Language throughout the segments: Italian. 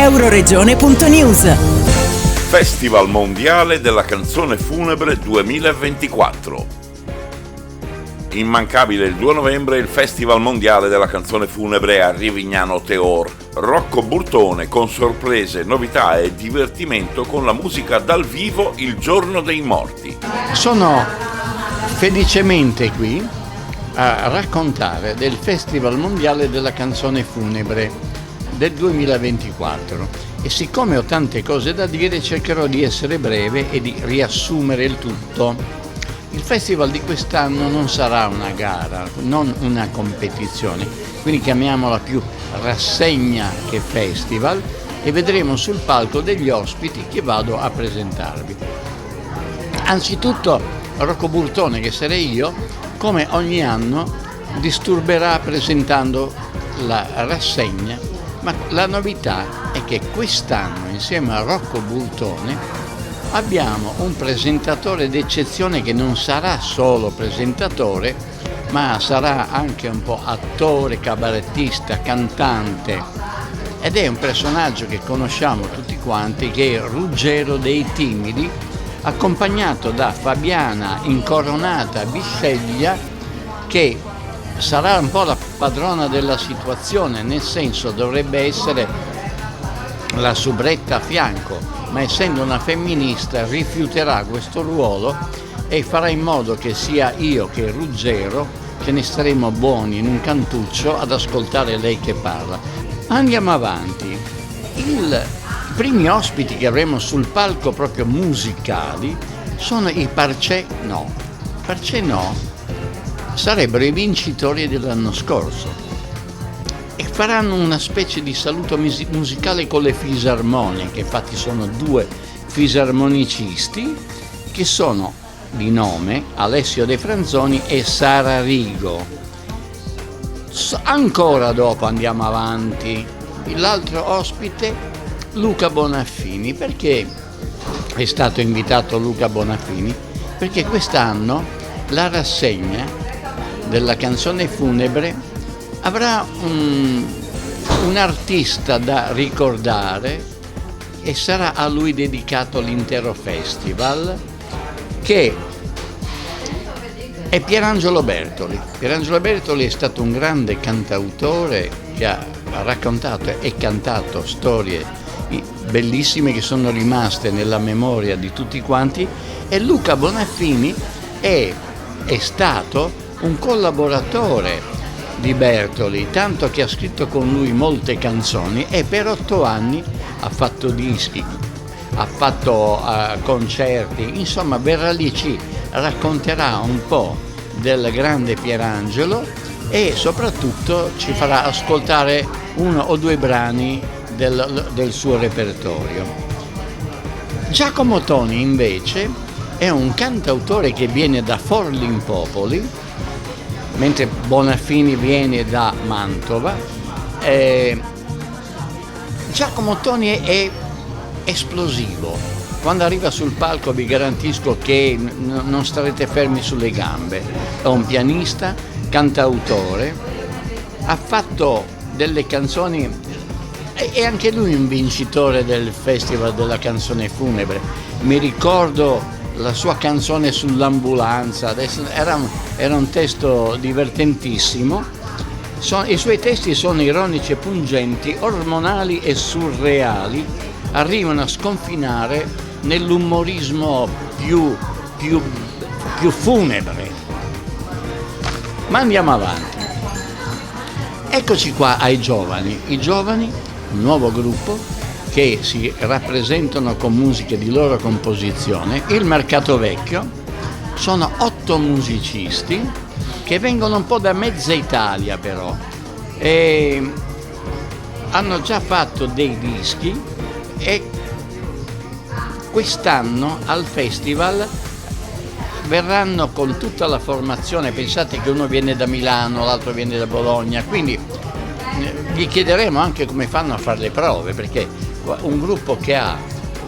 Euroregione.news. Festival Mondiale della Canzone Funebre 2024. Immancabile il 2 novembre il Festival Mondiale della Canzone Funebre a Rivignano Teor. Rocco Burtone con sorprese, novità e divertimento con la musica dal vivo il giorno dei morti. Sono felicemente qui a raccontare del Festival Mondiale della Canzone Funebre del 2024 e siccome ho tante cose da dire cercherò di essere breve e di riassumere il tutto. Il festival di quest'anno non sarà una gara, non una competizione, quindi chiamiamola più rassegna che festival e vedremo sul palco degli ospiti che vado a presentarvi. Anzitutto Rocco Burtone, che sarei io, come ogni anno disturberà presentando la rassegna, ma la novità è che quest'anno insieme a Rocco Burtone abbiamo un presentatore d'eccezione che non sarà solo presentatore, ma sarà anche un po' attore, cabarettista, cantante ed è un personaggio che conosciamo tutti quanti, che è Ruggero dei Timidi, accompagnato da Fabiana Incoronata Bisceglia, che sarà un po' la padrona della situazione, nel senso dovrebbe essere la soubretta a fianco, ma essendo una femminista rifiuterà questo ruolo e farà in modo che sia io che Ruggero ce ne staremo buoni in un cantuccio ad ascoltare lei che parla. Andiamo avanti. I primi ospiti che avremo sul palco proprio musicali sono i Parce No. Parce No sarebbero i vincitori dell'anno scorso e faranno una specie di saluto musicale con le fisarmoniche. Infatti sono due fisarmonicisti che sono di nome Alessio De Franzoni e Sara Rigo. Ancora dopo andiamo avanti. L'altro ospite Luca Bonaffini. Perché è stato invitato Luca Bonaffini? Perché quest'anno la rassegna della canzone funebre avrà un artista da ricordare e sarà a lui dedicato l'intero festival, che è Pierangelo Bertoli. Pierangelo Bertoli è stato un grande cantautore che ha raccontato e cantato storie bellissime che sono rimaste nella memoria di tutti quanti, e Luca Bonaffini è stato un collaboratore di Bertoli, tanto che ha scritto con lui molte canzoni e per 8 anni ha fatto dischi, ha fatto concerti, insomma verrà lì, ci racconterà un po' del grande Pierangelo e soprattutto ci farà ascoltare 1 o 2 brani del suo repertorio. Giacomo Toni invece è un cantautore che viene da Forlimpopoli, mentre Bonaffini viene da Mantova. Giacomo Toni è esplosivo. Quando arriva sul palco vi garantisco che non starete fermi sulle gambe. È un pianista, cantautore, ha fatto delle canzoni, è anche lui un vincitore del Festival della Canzone Funebre. Mi ricordo la sua canzone sull'ambulanza, adesso era un testo divertentissimo. I suoi testi sono ironici e pungenti, ormonali e surreali, arrivano a sconfinare nell'umorismo più funebre. Ma andiamo avanti. Eccoci qua ai giovani. I giovani, un nuovo gruppo che si rappresentano con musiche di loro composizione. Il Mercato Vecchio sono 8 musicisti che vengono un po' da mezza Italia, però, e hanno già fatto dei dischi e quest'anno al festival verranno con tutta la formazione. Pensate che uno viene da Milano, l'altro viene da Bologna, quindi gli chiederemo anche come fanno a fare le prove, perché un gruppo che ha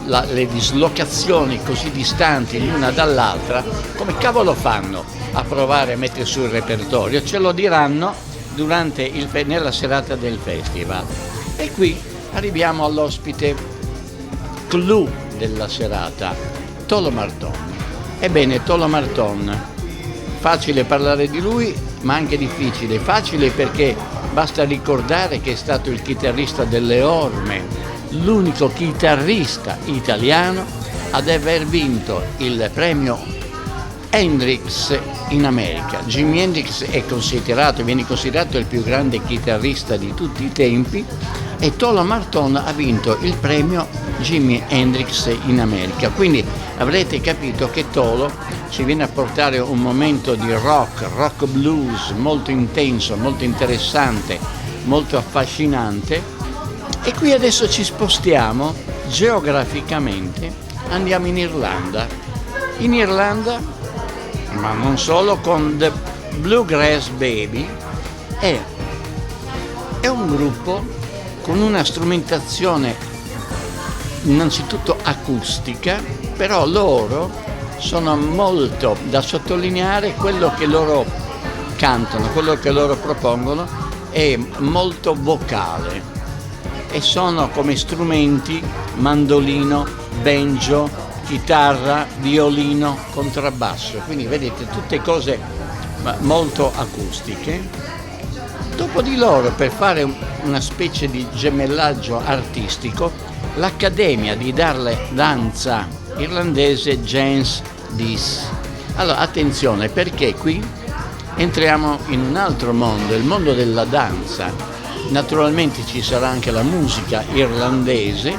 le dislocazioni così distanti l'una dall'altra, come cavolo fanno a provare a mettere sul repertorio? Ce lo diranno nella serata del festival. E qui arriviamo all'ospite clou della serata, Tolo Marton. Ebbene, Tolo Marton, facile parlare di lui, ma anche difficile. Facile perché basta ricordare che è stato il chitarrista delle Orme, l'unico chitarrista italiano ad aver vinto il premio Hendrix in America. Jimi Hendrix viene considerato il più grande chitarrista di tutti i tempi, e Tolo Marton ha vinto il premio Jimi Hendrix in America. Quindi avrete capito che Tolo ci viene a portare un momento di rock blues molto intenso, molto interessante, molto affascinante. E qui adesso ci spostiamo geograficamente, andiamo in Irlanda. In Irlanda, ma non solo, con The Bluegrass Baby, è un gruppo con una strumentazione innanzitutto acustica, però loro sono molto da sottolineare, quello che loro cantano, quello che loro propongono è molto vocale, e sono come strumenti mandolino, banjo, chitarra, violino, contrabbasso, quindi vedete tutte cose molto acustiche. Dopo di loro, per fare una specie di gemellaggio artistico, l'Accademia di danza irlandese Jazz Dis. Allora attenzione, perché qui entriamo in un altro mondo, il mondo della danza. Naturalmente ci sarà anche la musica irlandese,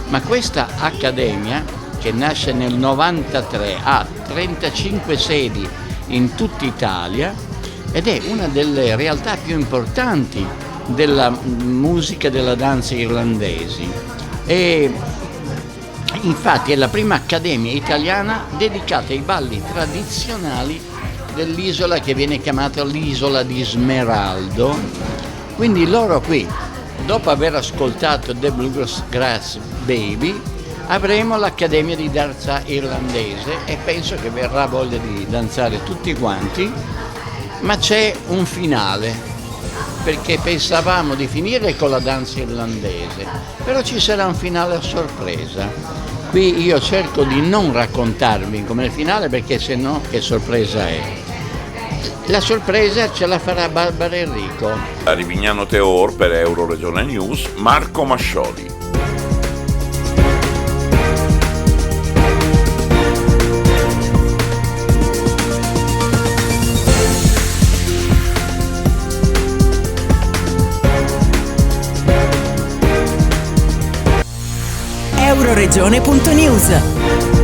ma questa accademia, che nasce nel 93, ha 35 sedi in tutta Italia ed è una delle realtà più importanti della musica e della danza irlandesi. E infatti è la prima accademia italiana dedicata ai balli tradizionali dell'isola, che viene chiamata l'isola di Smeraldo. Quindi loro qui, dopo aver ascoltato The Bluegrass Baby, avremo l'Accademia di danza irlandese, e penso che verrà voglia di danzare tutti quanti. Ma c'è un finale, perché pensavamo di finire con la danza irlandese, però ci sarà un finale a sorpresa. Qui io cerco di non raccontarvi come il finale, perché se no che sorpresa è. La sorpresa ce la farà Barbara Enrico. A Rivignano Teor per Euroregione News, Marco Mascioli. Euroregione.news